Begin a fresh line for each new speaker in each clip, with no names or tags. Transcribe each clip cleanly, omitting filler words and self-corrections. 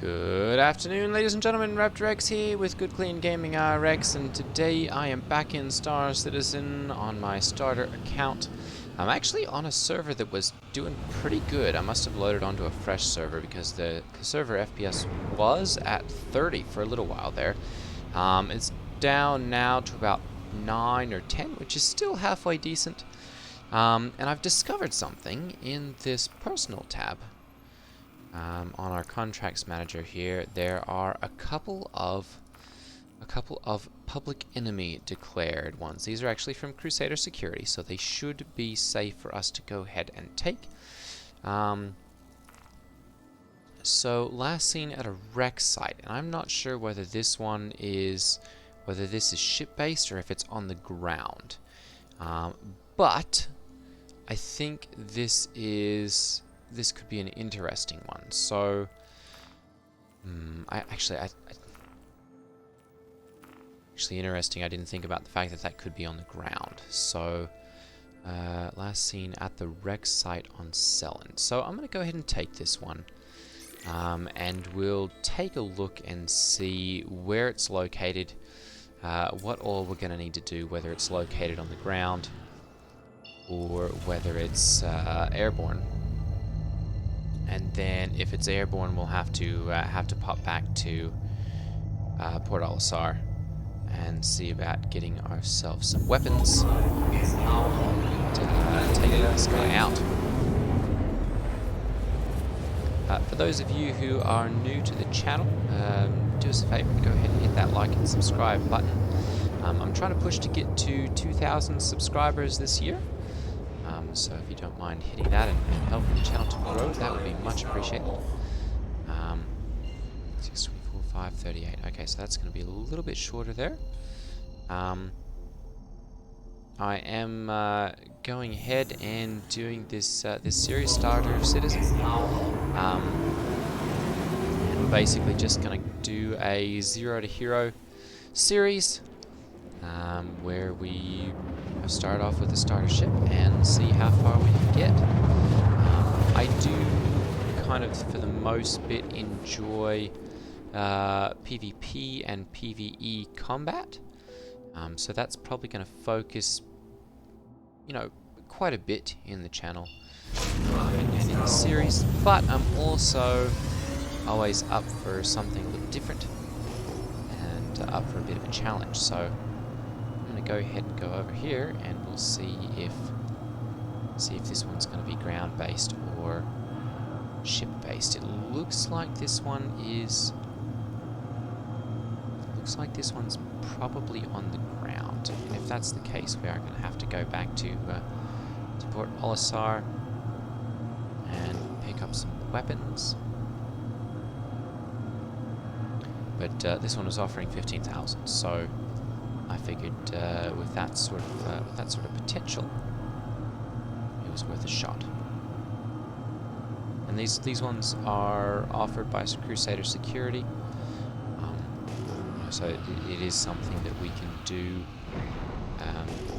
Good afternoon, ladies and gentlemen. Raptor X here with Good Clean Gaming RX, and today I am back in Star Citizen on my Star-ter account. I'm actually on a server that was doing pretty good. I must have loaded onto a fresh server because the server FPS was at 30 for a little while there. It's down now to about 9 or 10, which is still halfway decent. And I've discovered something in this personal tab. On our contracts manager here, there are a couple of public enemy declared ones. These are actually from Crusader Security, so they should be safe for us to go ahead and take. So last seen at a wreck site, and I'm not sure whether this is ship-based or if it's on the ground. But I think this could be an interesting one. So, actually interesting. I didn't think about the fact that that could be on the ground. So, last seen at the wreck site on Selin. So I'm going to go ahead and take this one, and we'll take a look and see where it's located, what all we're going to need to do, whether it's located on the ground or whether it's airborne. And then, if it's airborne, we'll have to pop back to Port Olisar and see about getting ourselves some weapons to take this guy out. For those of you who are new to the channel, do us a favor, go ahead and hit that like and subscribe button. I'm trying to push to get to 2,000 subscribers this year. So if you don't mind hitting that and helping the channel to grow, that would be much appreciated. 6, 24, 5, 38. Okay, so that's going to be a little bit shorter there. I am going ahead and doing this series, Star-ter Citizen. And we're basically just going to do a 0 to hero series, where we start off with a starter ship and see how far we can get. I do kind of, for the most bit, enjoy PvP and PvE combat. So that's probably going to focus, quite a bit in the channel and in the series. But I'm also always up for something a little different and up for a bit of a challenge. So go ahead and go over here and we'll see if this one's going to be ground based or ship based. It looks like this one's probably on the ground, and if that's the case, we are going to have to go back to Port Olisar and pick up some weapons. But this one was offering 15,000, so I figured with that sort of potential, it was worth a shot. And these ones are offered by Crusader Security, so it is something that we can do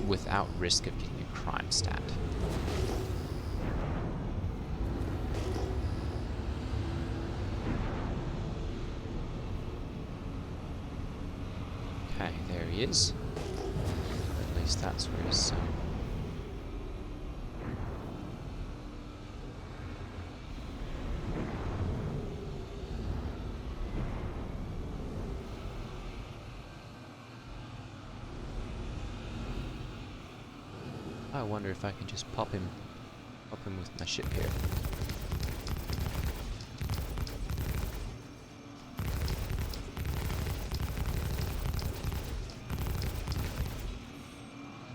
without risk of getting a crime stat. Okay, there he is. At least that's where his I wonder if I can just pop him with my ship here.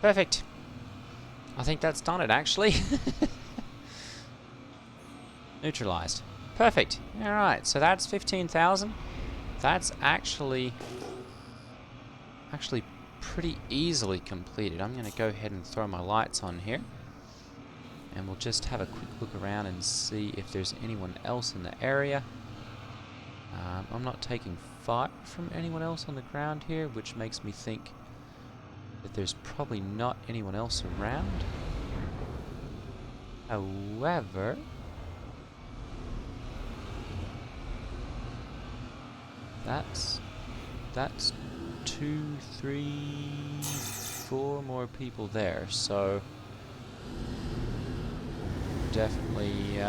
Perfect. I think that's done it, actually. Neutralized. Perfect. Alright, so that's 15,000. That's actually pretty easily completed. I'm going to go ahead and throw my lights on here, and we'll just have a quick look around and see if there's anyone else in the area. I'm not taking fire from anyone else on the ground here, which makes me think that there's probably not anyone else around. However, That's 2, 3, 4 more people there, so definitely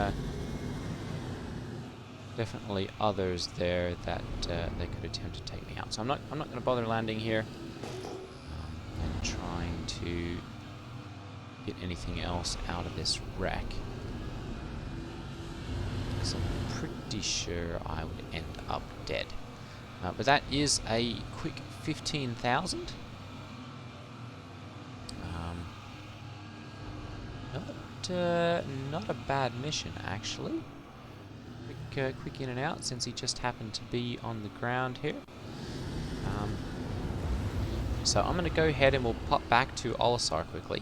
others there that they could attempt to take me out. So I'm not going to bother landing here and trying to get anything else out of this wreck, because I'm pretty sure I would end up dead. But that is a quick 15,000. Not a bad mission, actually. Quick in and out, since he just happened to be on the ground here. So I'm going to go ahead and we'll pop back to Olisar quickly,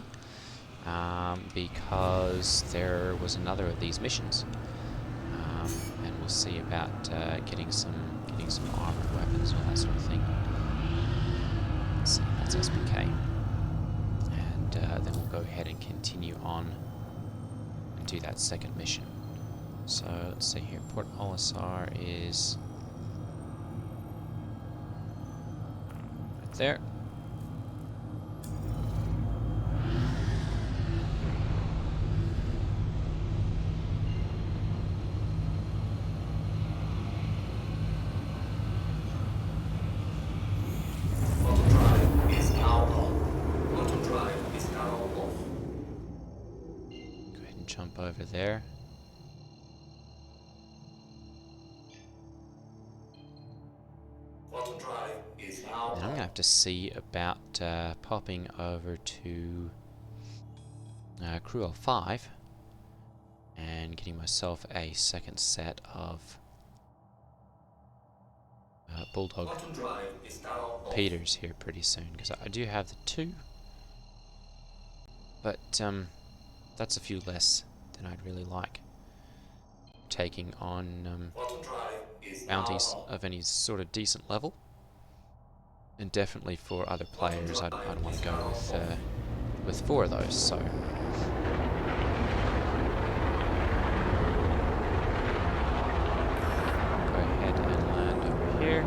because there was another of these missions, and we'll see about getting some armor, weapons, and all that sort of thing. Let's see, that's SPK, and then we'll go ahead and continue on and do that second mission. So let's see here. Port Olisar is right there. Jump over there. And I'm gonna have to see about popping over to Cruel 5 and getting myself a second set of Bulldog Peters here pretty soon, because I do have the 2, but that's a few less than I'd really like. Taking on bounties of any sort of decent level, and definitely for other players, I'd want to go with 4 of those. So go ahead and land over here.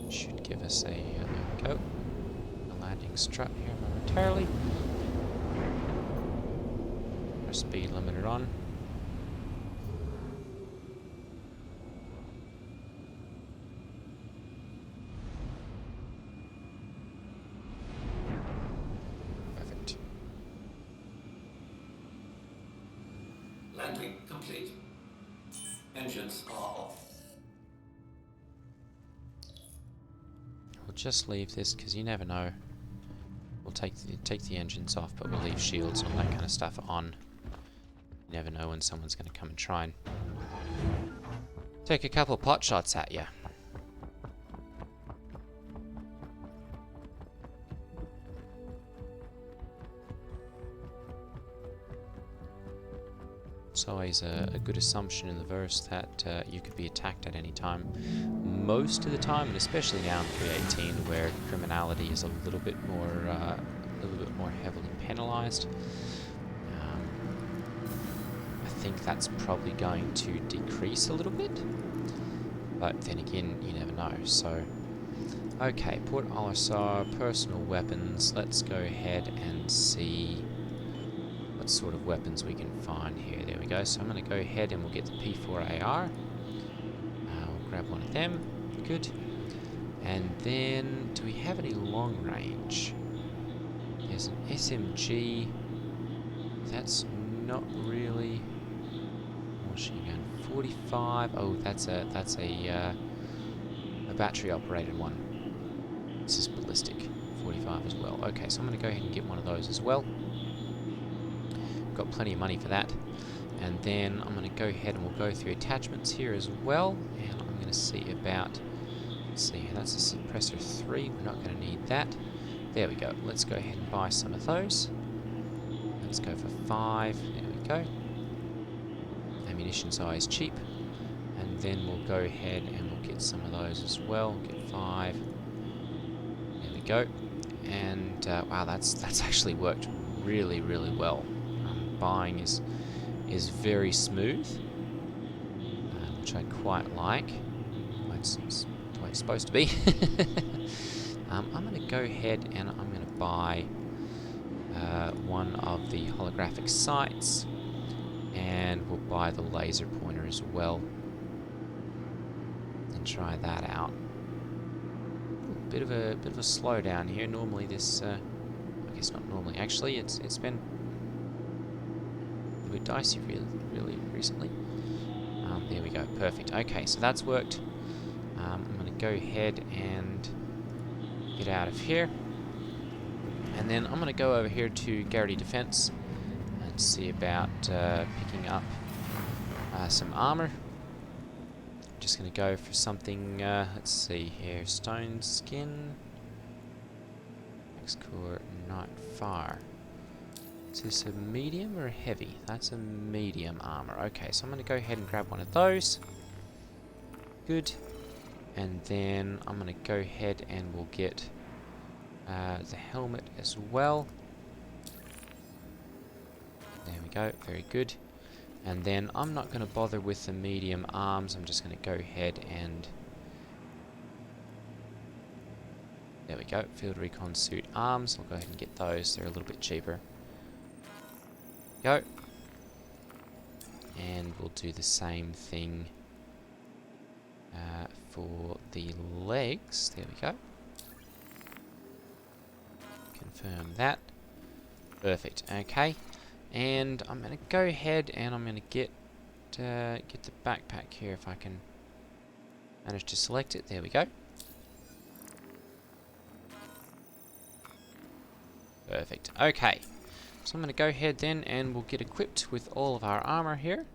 Should give us a, there we go, a landing strut here momentarily. Our speed limiter on. Perfect.
Landing complete. Engines are off.
We'll just leave this, because you never know. We'll take the engines off, but we'll leave shields and all that kind of stuff on. You never know when someone's going to come and try and take a couple of pot shots at you. It's always a good assumption in the verse that you could be attacked at any time. Most of the time, and especially now in 3.18, where criminality is a little bit more heavily penalized, I think that's probably going to decrease a little bit. But then again, you never know. So, okay, Port Olisar, personal weapons. Let's go ahead and see what sort of weapons we can find here. There we go. So I'm going to go ahead and we'll get the P4AR. We'll grab one of them. Good. And then, do we have any long range? There's an SMG. That's not really. Machine gun 45. Oh, that's a battery operated one. This is ballistic 45 as well. Okay, so I'm going to go ahead and get one of those as well. Got plenty of money for that. And then I'm going to go ahead and we'll go through attachments here as well. And I'm going to see about, let's see here, that's a suppressor 3. We're not going to need that. There we go. Let's go ahead and buy some of those. Let's go for 5. There we go. Ammunition's always cheap. And then we'll go ahead and we'll get some of those as well. Get 5. There we go. And wow, that's actually worked really, really well. Buying is very smooth, which I quite like. It's the way it's supposed to be. I'm going to go ahead and I'm going to buy one of the holographic sights, and we'll buy the laser pointer as well, and try that out. Bit of a slowdown here. Normally this, I guess not normally. Actually, it's been a little bit dicey really recently. There we go. Perfect. Okay, so that's worked. I'm going to go ahead and get out of here, and then I'm going to go over here to Garrity Defense and see about picking up some armor. Just going to go for something, let's see here, stone skin, X-core, night fire. Is this a medium or a heavy? That's a medium armor. Okay, so I'm going to go ahead and grab one of those. Good. And then I'm going to go ahead and we'll get the helmet as well. There we go, very good. And then I'm not going to bother with the medium arms. I'm just going to go ahead and... There we go, field recon suit arms. I'll go ahead and get those. They're a little bit cheaper. Go. And we'll do the same thing for the legs. There we go. Confirm that. Perfect. Okay. And I'm going to go ahead and I'm going to get the backpack here if I can manage to select it. There we go. Perfect. Okay. So I'm going to go ahead then and we'll get equipped with all of our armor here.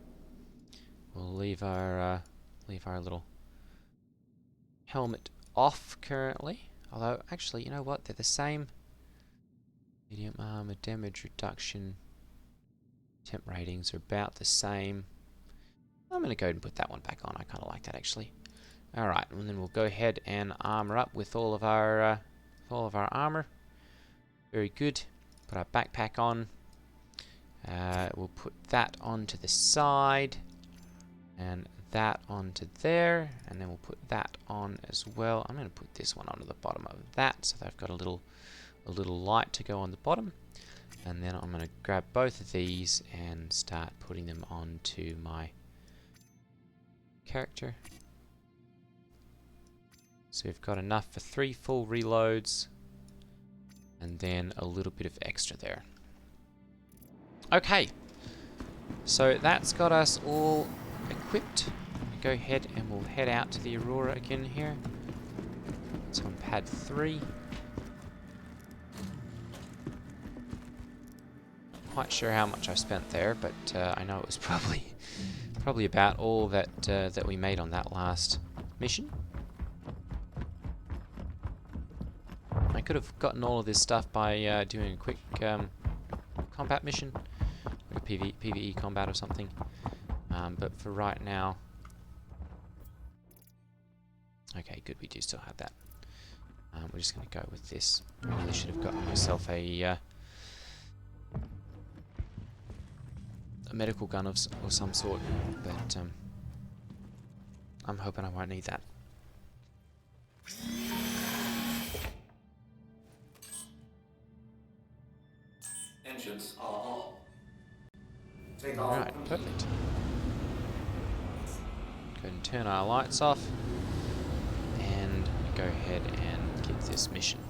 We'll leave our little helmet off currently. Although, actually, you know what? They're the same. Medium armor, damage reduction, temp ratings are about the same. I'm going to go ahead and put that one back on. I kind of like that, actually. Alright, and then we'll go ahead and armor up with all of our armor. Very good. Put our backpack on. We'll put that onto the side. And that onto there. And then we'll put that on as well. I'm going to put this one onto the bottom of that, so that I've got a little light to go on the bottom. And then I'm going to grab both of these and start putting them onto my character. So we've got enough for 3 full reloads. And then a little bit of extra there. Okay. So that's got us all equipped. Go ahead and we'll head out to the Aurora again here. It's on pad 3. Quite sure how much I spent there, but I know it was probably about all that we made on that last mission. I could have gotten all of this stuff by doing a quick combat mission, like a PvE combat or something. But for right now, okay, good. We do still have that. We're just going to go with this. I really should have gotten myself a medical gun of some sort, but I'm hoping I won't need that.
Engines are on. Take off.
Alright, perfect. Go ahead and turn our lights off and go ahead and get this mission.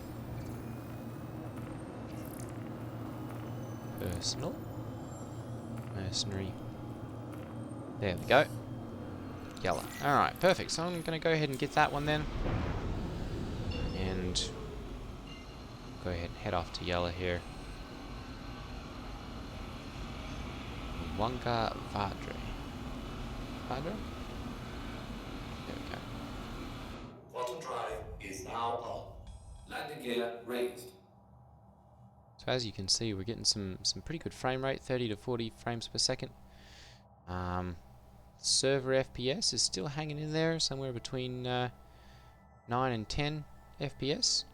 Personal. Mercenary. There we go. Yellow. Alright, perfect. So I'm going to go ahead and get that one then. And go ahead and head off to yellow here. Wanga Vadre. Vadre? There we go.
Quantum drive is now on. Landing gear raised.
So as you can see, we're getting some pretty good frame rate, 30 to 40 frames per second. Server FPS is still hanging in there, somewhere between 9 and 10 FPS.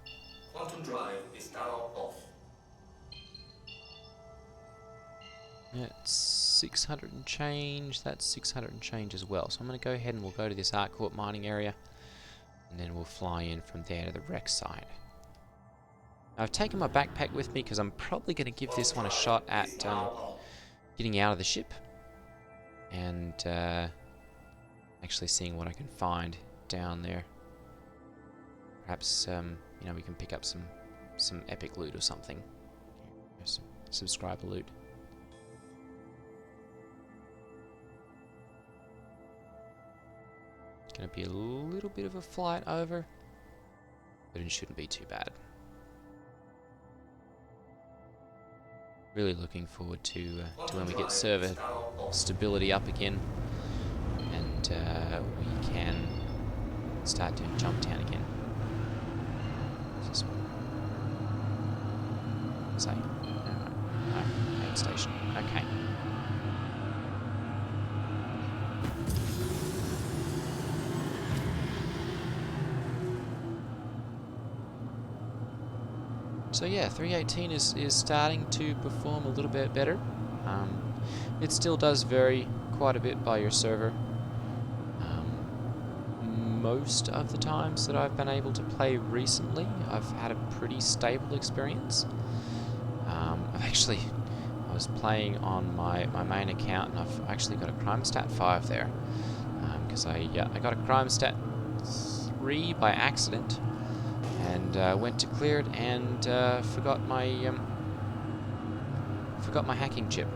Quantum drive is now off.
It's 600 and change. That's 600 and change as well. So I'm going to go ahead and we'll go to this Artcourt mining area. And then we'll fly in from there to the wreck site. I've taken my backpack with me because I'm probably going to give this one a shot at getting out of the ship. And actually seeing what I can find down there. Perhaps, you know, we can pick up some epic loot or something. Some subscriber loot. Gonna be a little bit of a flight over, but it shouldn't be too bad. Really looking forward to when we get server stability up again, and we can start doing jump down again. What's this one? Say, no, aid station. Okay. So yeah, 318 is starting to perform a little bit better. It still does vary quite a bit by your server. Most of the times that I've been able to play recently, I've had a pretty stable experience. I was playing on my main account, and I've actually got a crime stat 5 there. Because I got a crime stat 3 by accident. And went to clear it and forgot my hacking chip.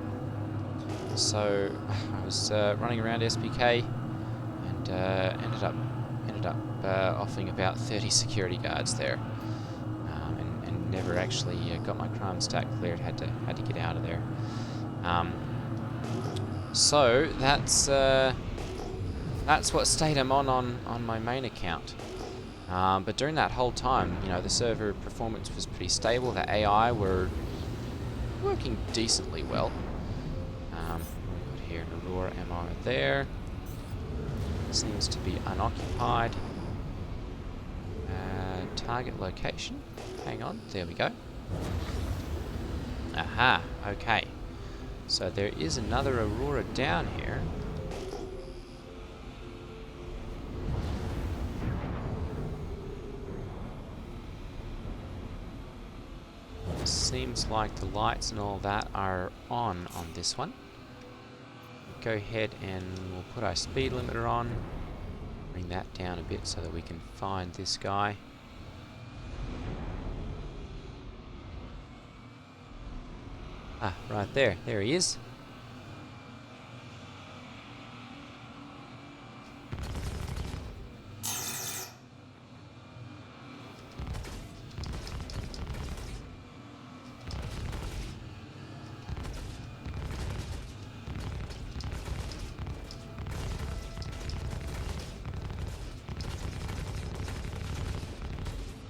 So I was running around SPK and ended up offing about 30 security guards there, and never actually got my crime stat cleared. Had to get out of there. So that's what state I'm on my main account. But during that whole time, you know, the server performance was pretty stable. The AI were working decently well. What we got here? An Aurora MR there. Seems to be unoccupied. Target location. Hang on. There we go. Aha. Okay. So there is another Aurora down here. Seems like the lights and all that are on this one. Go ahead and we'll put our speed limiter on. Bring that down a bit so that we can find this guy. Ah, right there. There he is.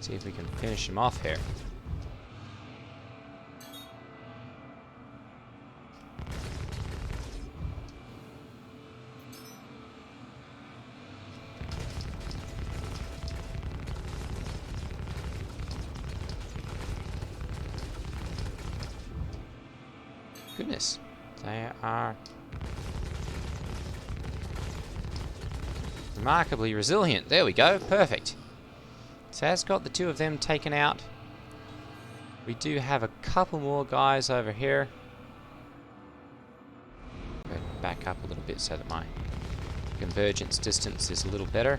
See if we can finish him off here. Goodness, they are remarkably resilient. There we go, perfect. So that's got the two of them taken out. We do have a couple more guys over here. Go back up a little bit so that my convergence distance is a little better.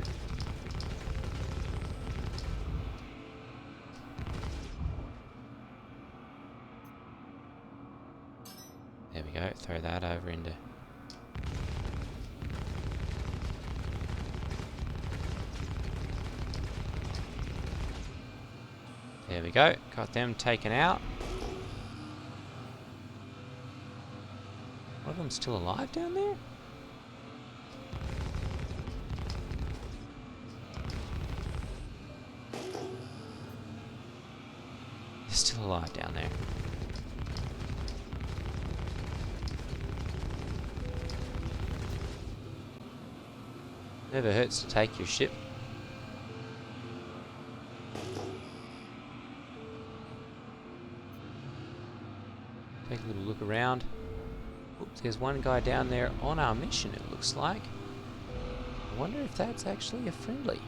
There we go, throw that over into... There we go, got them taken out. One of them's still alive down there? They're still alive down there. Never hurts to take your ship. Take a little look around. Oops, there's one guy down there on our mission, it looks like. I wonder if that's actually a friendly.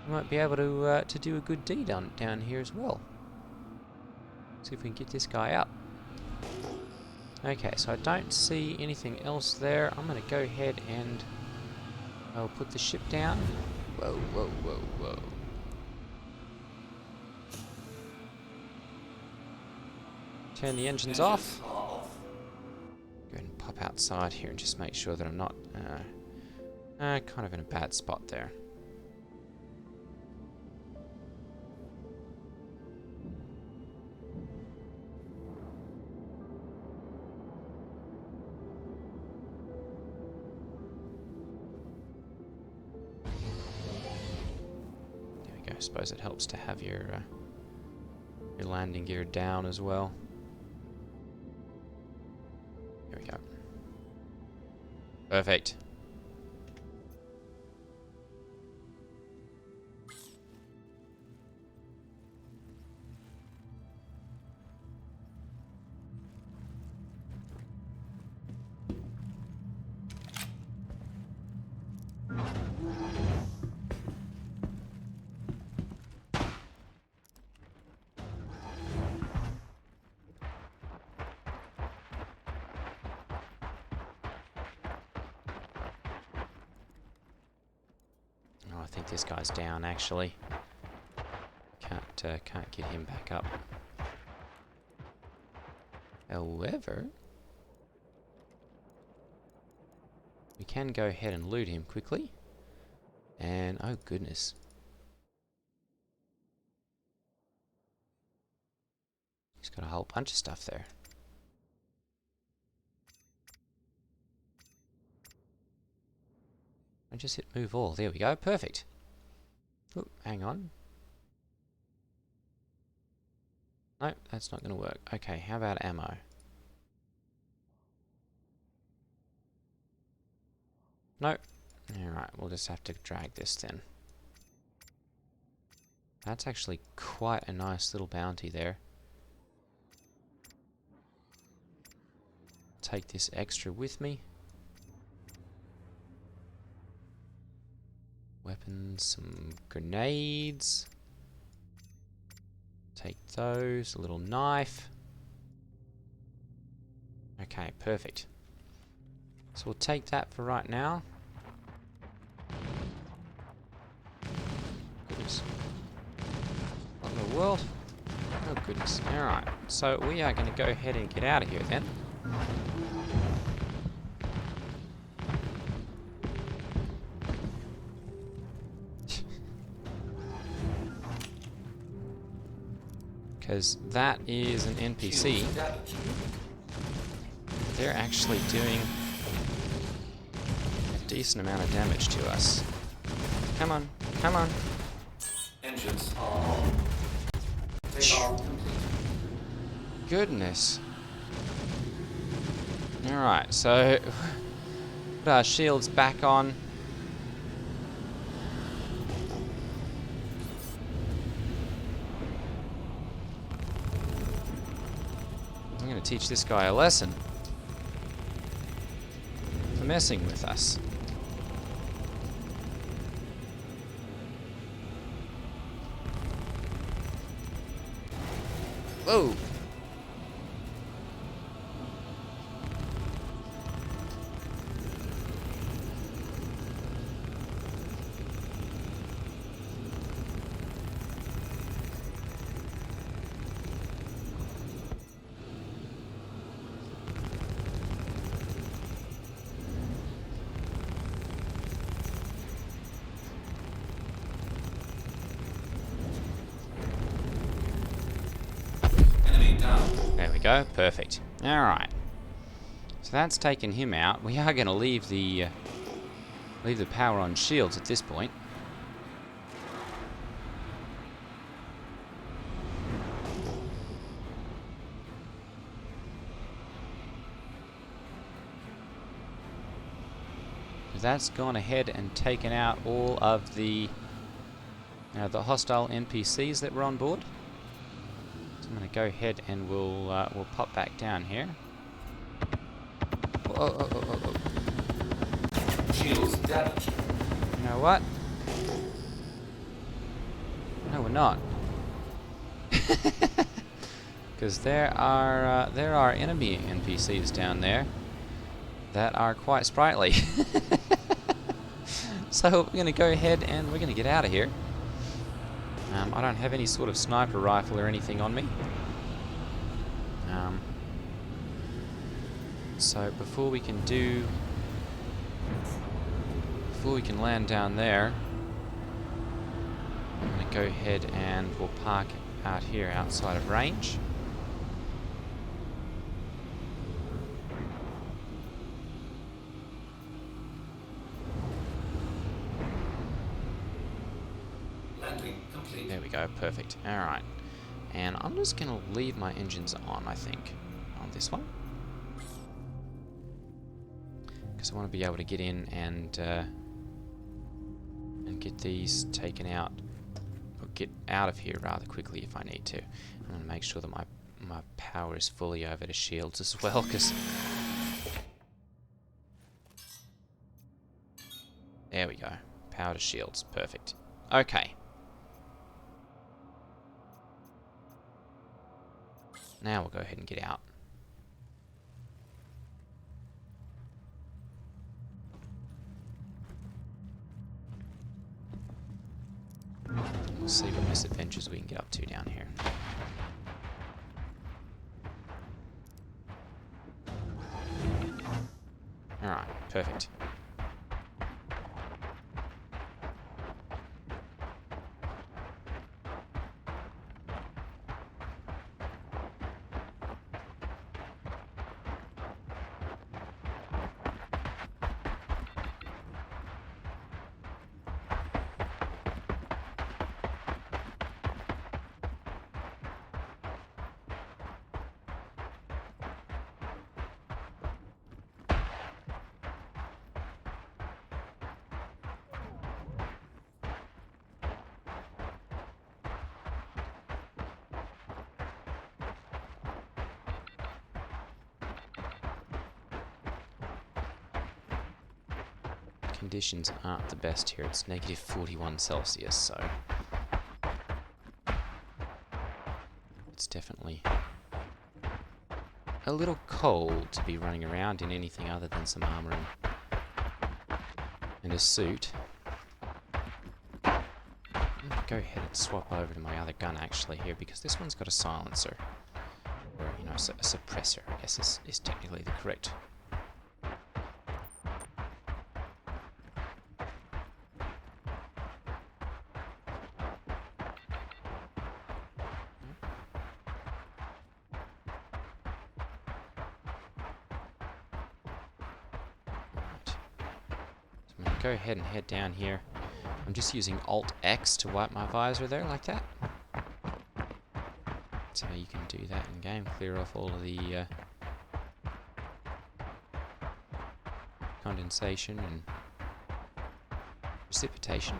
We might be able to do a good deed down here as well. See if we can get this guy up. Okay, so I don't see anything else there. I'm going to go ahead and I'll put the ship down. Whoa, whoa, whoa, whoa. Turn the engines off. Go ahead and pop outside here and just make sure that I'm not kind of in a bad spot there. There we go. I suppose it helps to have your landing gear down as well. Here we go. Perfect. I think this guy's down actually. Can't get him back up. However, we can go ahead and loot him quickly. And oh goodness. He's got a whole bunch of stuff there. I just hit move all. There we go. Perfect. Oh, hang on. Nope, that's not going to work. Okay, how about ammo? Nope. Alright, we'll just have to drag this then. That's actually quite a nice little bounty there. Take this extra with me. Weapons, some grenades. Take those, a little knife. Okay, perfect. So we'll take that for right now. Goodness. What in the world? Oh goodness. Alright, so we are going to go ahead and get out of here then. Because that is an NPC. They're actually doing a decent amount of damage to us. Come on, come on.
Engines are on. Takeoff complete.
Goodness. Alright, so put our shields back on. I'm going to teach this guy a lesson for messing with us. Whoa! There we go, perfect. Alright. So that's taken him out. We are going to leave the power on shields at this point. That's gone ahead and taken out all of the hostile NPCs that were on board. So I'm going to go ahead and we'll pop back down here. Oh.
Shields damaged.
You know what? No, we're not. Because there are enemy NPCs down there that are quite sprightly. So we're going to go ahead and we're going to get out of here. I don't have any sort of sniper rifle or anything on me. So before we can land down there, I'm going to go ahead and we'll park out here outside of range.
Landing complete.
There we go, perfect. Alright. And I'm just going to leave my engines on, I think, on this one. Because I want to be able to get in and get these taken out, or get out of here rather quickly if I need to. I'm going to make sure that my power is fully over to shields as well, because... There we go. Power to shields. Perfect. Okay. Now we'll go ahead and get out. We'll see what misadventures we can get up to down here. Alright, perfect. Conditions aren't the best here. It's negative 41 Celsius, so it's definitely a little cold to be running around in anything other than some armor and a suit. I'm gonna go ahead and swap over to my other gun actually here, because this one's got a silencer, or you know, a suppressor, I guess is technically the correct. Go ahead and head down here. I'm just using Alt-X to wipe my visor there, like that. That's how you can do that in game. Clear off all of the condensation and precipitation.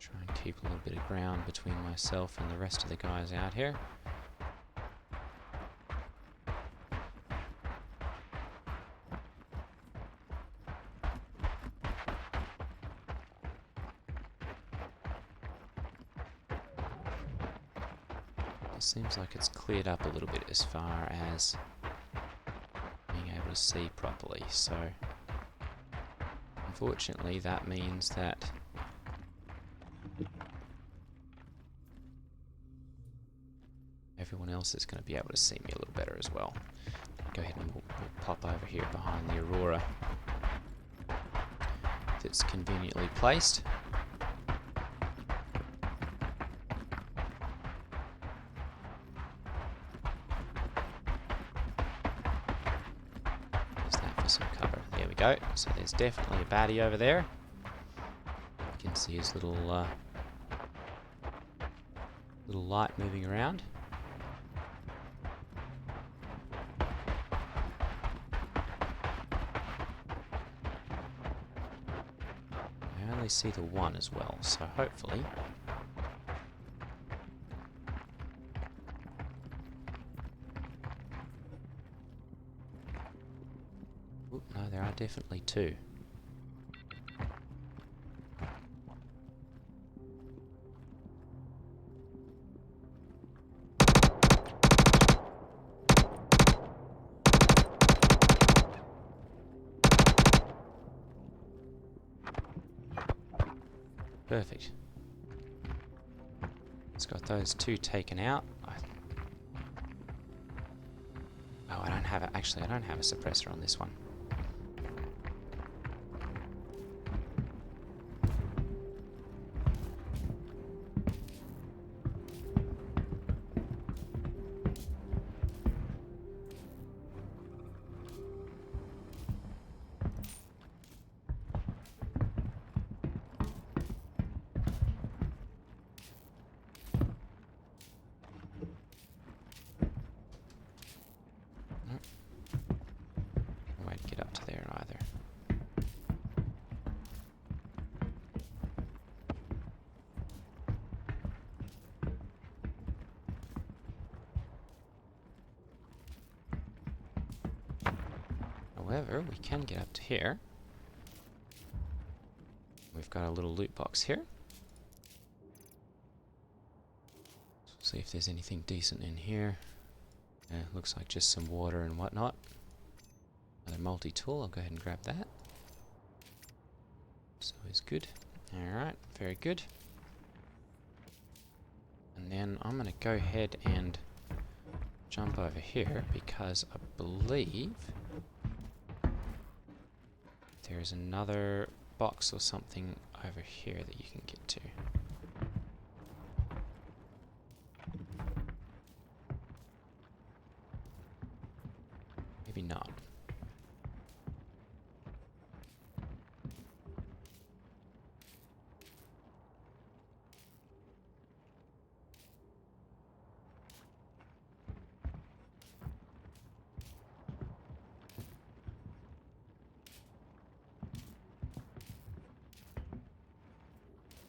Try and keep a little bit of ground between myself and the rest of the guys out here. It seems like it's cleared up a little bit as far as being able to see properly, so unfortunately that means that everyone else is going to be able to see me a little better as well. Go ahead and we'll pop over here behind the Aurora if it's conveniently placed. There's that for some cover. There we go. So there's definitely a baddie over there. You can see his little light moving around. only see the one as well, so hopefully... Oop, no, there are definitely two. Perfect. It's got those two taken out. Oh, I don't have it. Actually, I don't have a suppressor on this one. However, we can get up to here. We've got a little loot box here. See if there's anything decent in here. Looks like just some water and whatnot. Another multi-tool, I'll go ahead and grab that. So it's good. Alright, very good. And then I'm going to go ahead and jump over here because I believe there's another box or something over here that you can get to. Maybe not.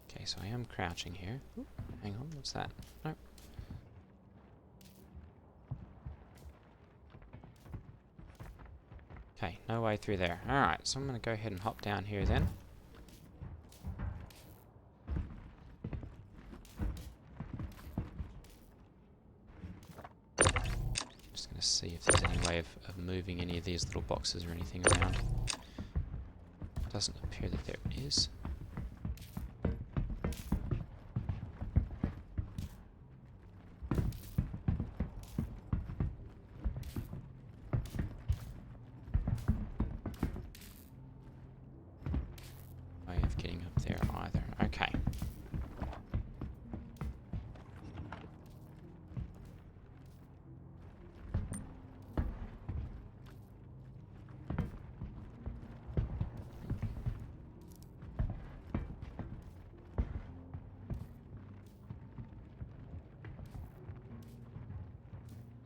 Okay, so I am crouching here. Ooh, hang on, what's that? Nope. Okay, no way through there. Alright, so I'm going to go ahead and hop down here then. Just going to see if there's any way of moving any of these little boxes or anything around. Doesn't appear that there is. Way of getting up there either. Okay.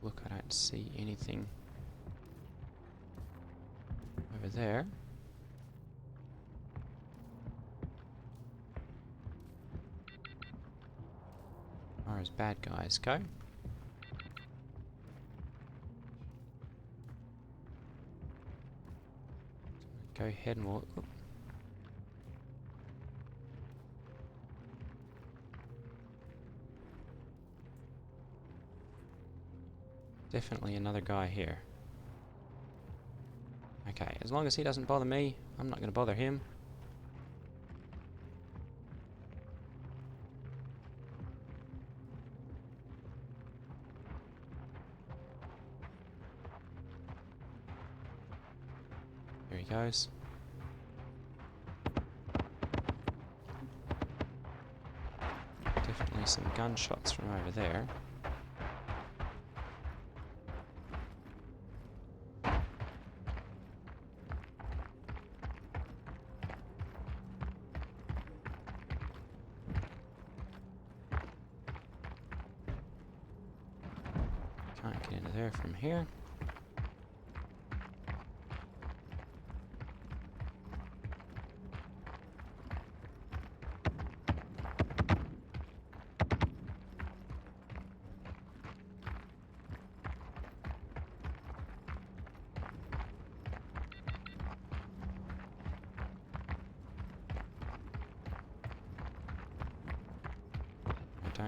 Look, I don't see anything over there. As far as bad guys go. Go ahead and walk. Oop. Definitely another guy here. Okay, as long as he doesn't bother me, I'm not going to bother him. There he goes. Definitely some gunshots from over there. Can't get into there from here.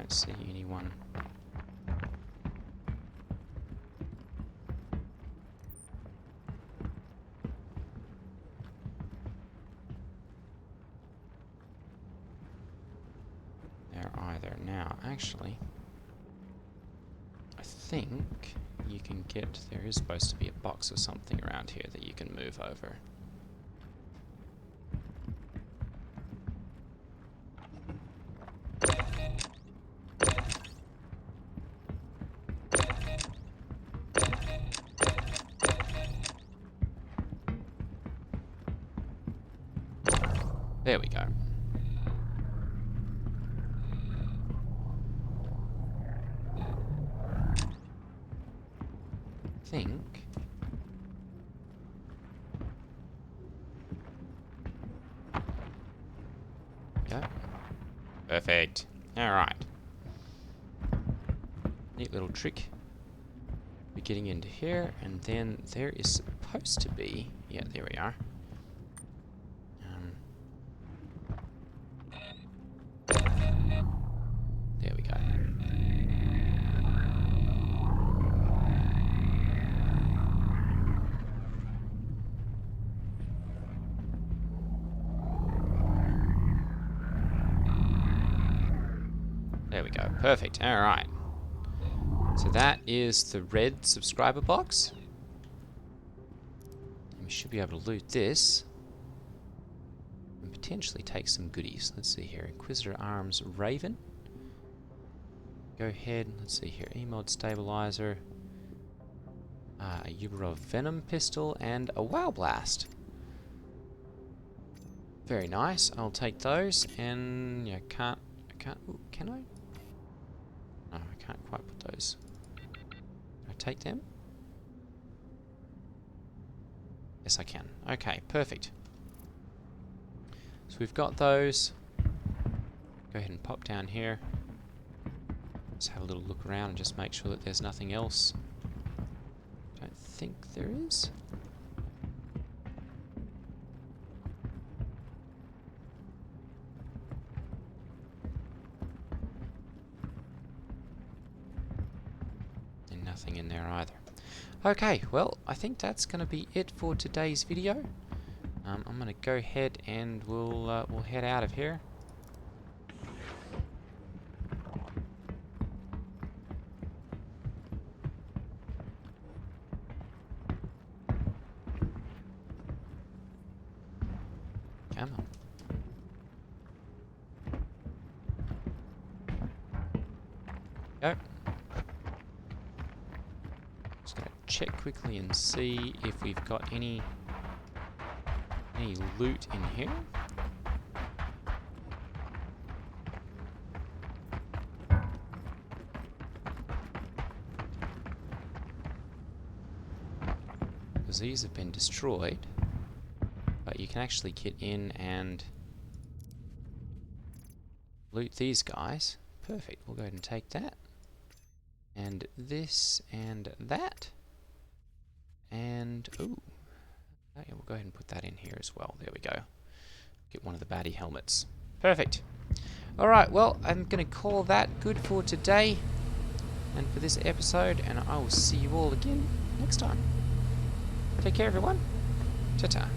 Don't see anyone. There either. Now, actually, I think you can get... There is supposed to be a box or something around here that you can move over. There we go. Think. Yeah. Perfect. Alright. Neat little trick. We're getting into here, and then there is supposed to be... Yeah, there we are. There we go. There we go. Perfect. Alright. So that is the red subscriber box. And we should be able to loot this. And potentially take some goodies. Let's see here. Inquisitor Arms Raven. Go ahead. Let's see here. Emod Stabilizer. A Uberov Venom Pistol. And a Wow Blast. Very nice. I'll take those. And yeah, ooh, can I? No, I can't quite put those. Can I take them? Yes, I can. Okay, perfect. So we've got those. Go ahead and pop down here. Let's have a little look around and just make sure that there's nothing else. Don't think there is. Nothing in there either. Okay, well, I think that's going to be it for today's video. I'm going to go ahead and we'll head out of here. Come on. Go. Check quickly and see if we've got any loot in here. Because these have been destroyed, but you can actually get in and loot these guys. Perfect. We'll go ahead and take that. And this and that. And, ooh, okay, we'll go ahead and put that in here as well. There we go. Get one of the baddie helmets. Perfect. Alright, well, I'm going to call that good for today and for this episode, and I will see you all again next time. Take care, everyone. Ta-ta.